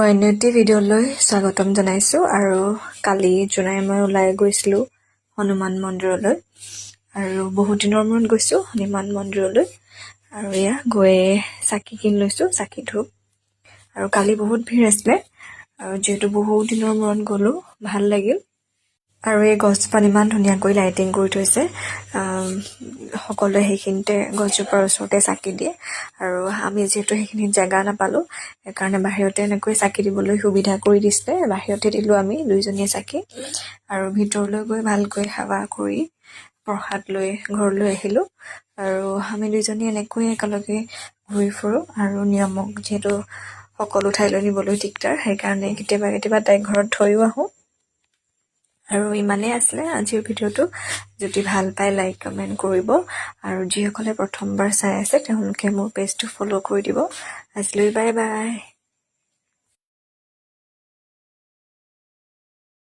অন্য এটি ভিডিঅ'লৈ স্বাগতম জনাইছোঁ আৰু কালি জোনাই মই ওলাই গৈছিলোঁ হনুমান মন্দিৰলৈ আৰু বহুত দিনৰ মূৰত গৈছোঁ হনুমান মন্দিৰলৈ আৰু এয়া গৈ চাকি কিনি লৈছোঁ চাকি ধূপ আৰু কালি বহুত ভিৰ আছিলে আৰু যিহেতু বহুত দিনৰ মূৰত গ'লোঁ ভাল লাগিল আৰু এই গছজোপাত ইমান ধুনীয়াকৈ লাইটিং কৰি থৈছে সকলোৱে সেইখিনিতে গছজোপাৰ ওচৰতে চাকি দিয়ে আৰু আমি যিহেতু সেইখিনিত জেগা নাপালোঁ সেইকাৰণে বাহিৰতে এনেকৈ চাকি দিবলৈ সুবিধা কৰি দিছিলে বাহিৰতে দিলোঁ আমি দুইজনীয়ে চাকি আৰু ভিতৰলৈ গৈ ভালকৈ সেৱা কৰি প্ৰসাদ লৈ ঘৰলৈ আহিলোঁ আৰু আমি দুইজনী এনেকৈ একেলগে ঘূৰি ফুৰোঁ আৰু নিয়মক যিহেতু সকলো ঠাইলৈ নিবলৈ দিগদাৰ সেইকাৰণে কেতিয়াবা তাইক ঘৰত থৈও আহোঁ আৰু ইমানেই আছিলে আজিৰ ভিডিঅ'টো যদি ভাল পায় লাইক কমেণ্ট কৰিব আৰু যিসকলে প্ৰথমবাৰ চাই আছে তেওঁলোকে মোৰ পেজটো ফ'ল' কৰি দিব আজিলৈ বাই বাই